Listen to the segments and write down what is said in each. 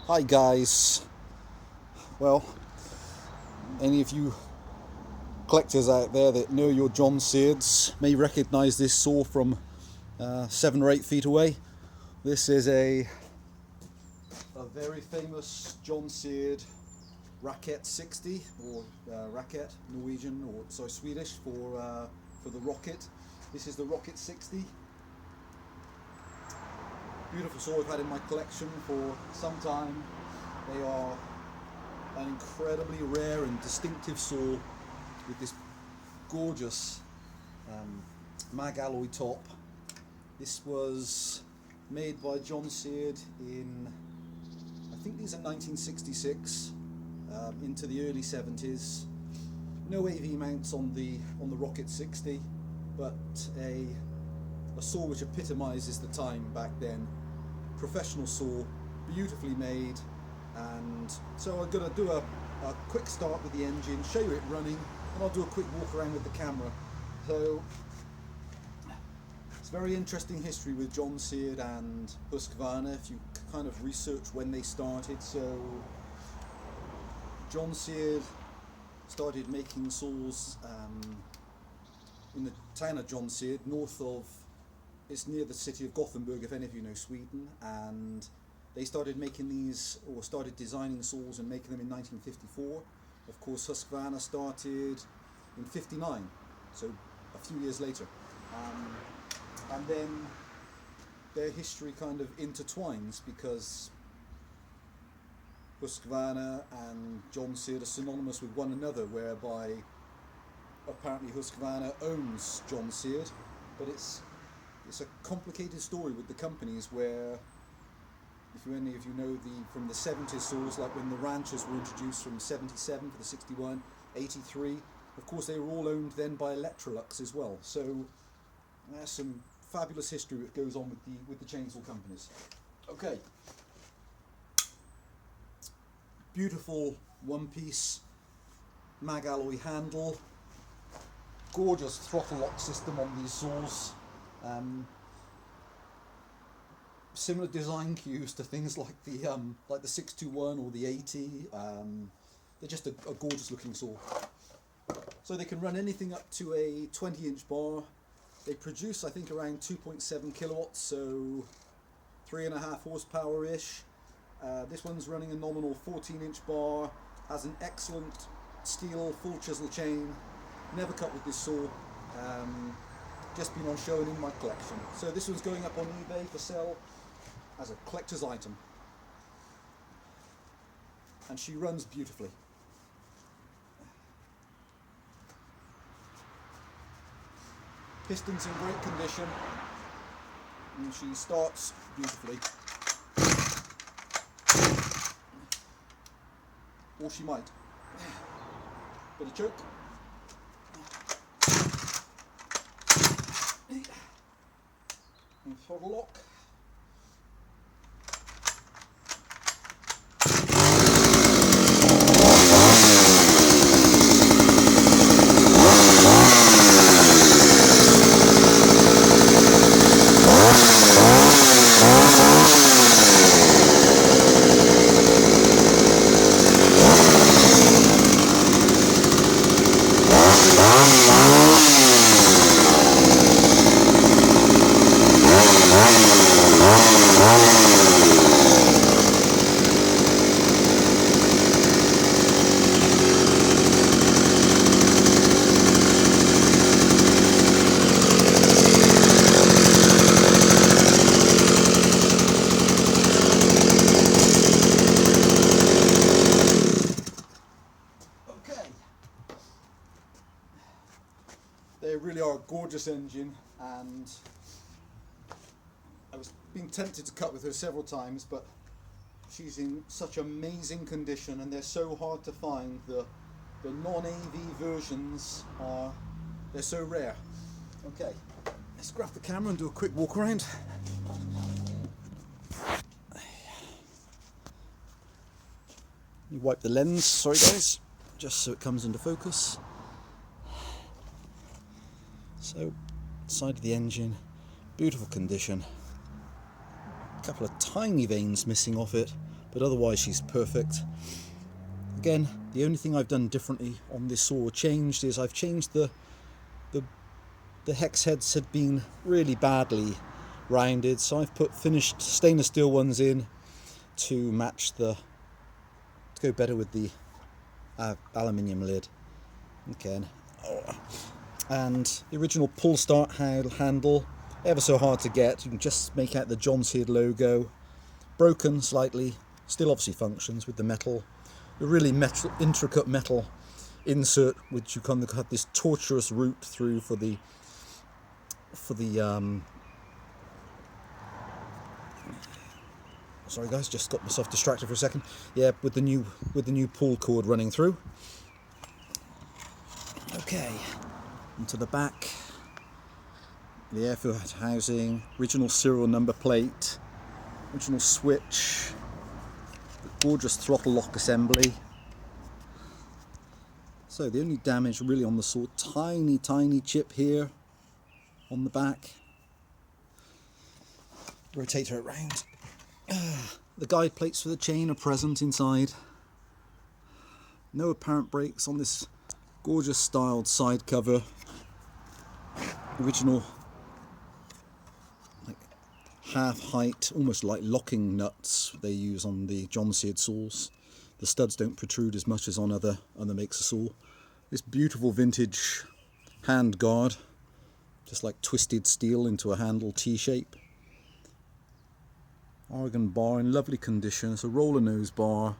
Hi guys. Well, any of you collectors out there that know your Jonsereds may recognise this saw from 7 or 8 feet away. This is a very famous Jonsered Raket 60, or Raket, Norwegian, or sorry, Swedish for the rocket. This is the Rocket 60. Beautiful saw I've had in my collection for some time. They are an incredibly rare and distinctive saw with this gorgeous mag alloy top. This was made by Jonsered in, I think these are 1966 into the early 70s. No AV mounts on the Rocket 60, but a saw which epitomises the time back then. Professional saw, beautifully made, and so I'm going to do a quick start with the engine, show you it running, and I'll do a quick walk around with the camera. So it's very interesting history with Jonsered and Husqvarna if you kind of research when they started. So Jonsered started making saws in the town of Jonsered, north of, it's near the city of Gothenburg, if any of you know Sweden, and they started making these, or started designing saws and making them in 1954. Of course, Husqvarna started in 59, so a few years later. And then their history kind of intertwines because Husqvarna and Jonsered are synonymous with one another, whereby apparently Husqvarna owns Jonsered, but it's a complicated story with the companies where, if any of you know from the 70s saws, like when the Ranchers were introduced from 77 for the 61, 83, of course they were all owned then by Electrolux as well. So there's some fabulous history that goes on with the chainsaw companies. Okay. Beautiful one-piece mag alloy handle. Gorgeous throttle lock system on these saws. Similar design cues to things like the 621 or the 80. They're just a gorgeous looking saw. So they can run anything up to a 20-inch bar. They produce, I think, around 2.7 kilowatts, so 3.5 horsepower-ish. This one's running a nominal 14-inch bar, has an excellent steel full chisel chain, never cut with this saw, just been on show and in my collection. So this one's going up on eBay for sale as a collector's item. And she runs beautifully. Pistons in great condition, and she starts beautifully. Or she might. Bit of choke. And throttle lock. They really are a gorgeous engine, and I was being tempted to cut with her several times, but she's in such amazing condition, and they're so hard to find. The non-AV versions they're so rare. Okay, let's grab the camera and do a quick walk around. You wipe the lens, sorry guys, just so it comes into focus. So, side of the engine, beautiful condition. A couple of tiny veins missing off it, but otherwise she's perfect. Again, the only thing I've done differently on this saw changed is I've changed the hex heads had been really badly rounded, so I've put finished stainless steel ones in to match to go better with the aluminium lid. Okay, and the original pull start handle, ever so hard to get. You can just make out the Jonsered logo, broken slightly, still obviously functions with the metal, the really intricate metal insert, which you kind of have this tortuous route through for the sorry guys, just got myself distracted for a second. Yeah, with the new pull cord running through. Okay, into the back, the air filter housing, original serial number plate, original switch, gorgeous throttle lock assembly. So the only damage really on the saw, tiny chip here on the back. Rotate her around. The guide plates for the chain are present inside. No apparent breaks on this gorgeous styled side cover. Original like half height, almost like locking nuts they use on the Jonsered saws. The studs don't protrude as much as on other makes of saw. This beautiful vintage hand guard, just like twisted steel into a handle T-shape. Organ bar in lovely condition. It's a roller nose bar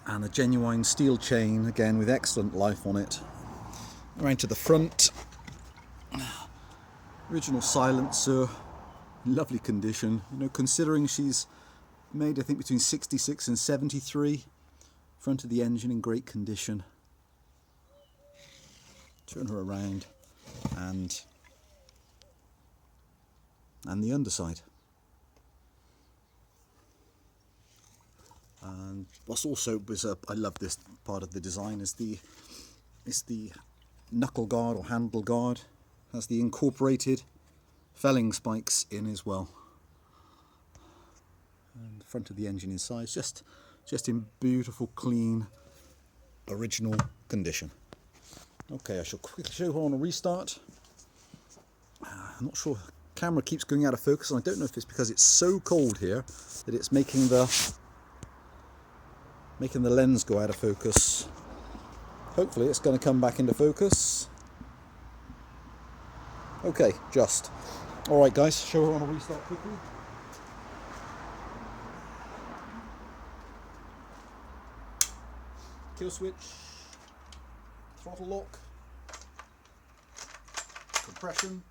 and a genuine steel chain, again with excellent life on it. Around to the front, original silencer, lovely condition. You know, considering she's made I think between 66 and 73. Front of the engine in great condition. Turn her around, and the underside. And what's also I love this part of the design is the knuckle guard or handle guard. Has the incorporated felling spikes in as well. And the front of the engine inside just in beautiful, clean, original condition. Okay, I shall quickly show her on a restart. I'm not sure, camera keeps going out of focus, and I don't know if it's because it's so cold here that it's making the lens go out of focus. Hopefully it's going to come back into focus. Okay, just. Alright guys, show her on a restart quickly. Kill switch, throttle lock, compression.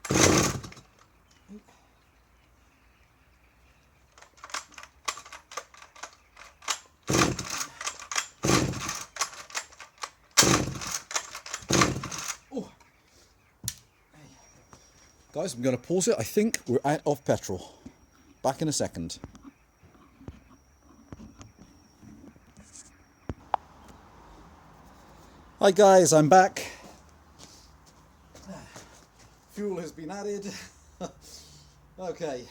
Oh. Guys, I'm going to pause it. I think we're out of petrol. Back in a second. Hi guys, I'm back. Fuel has been added. Okay,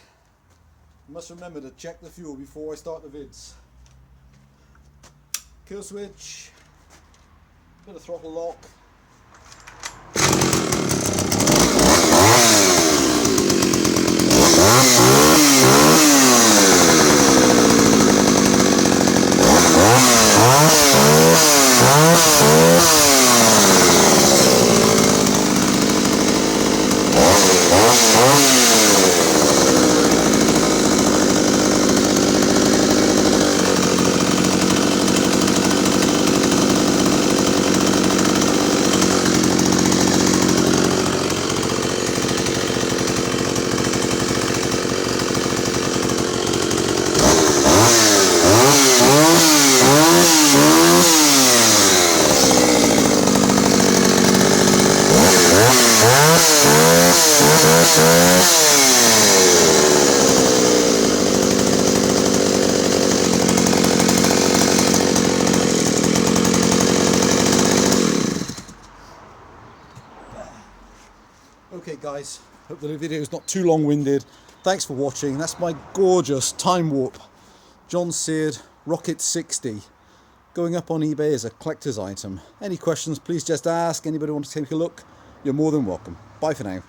must remember to check the fuel before I start the vids. Kill switch, bit of throttle lock. Okay guys, hope the video is not too long-winded. Thanks for watching. That's my gorgeous time warp Jonsered Raket 60, going up on eBay as a collector's item. Any questions, please just ask. Anybody want to take a look, you're more than welcome. Bye for now.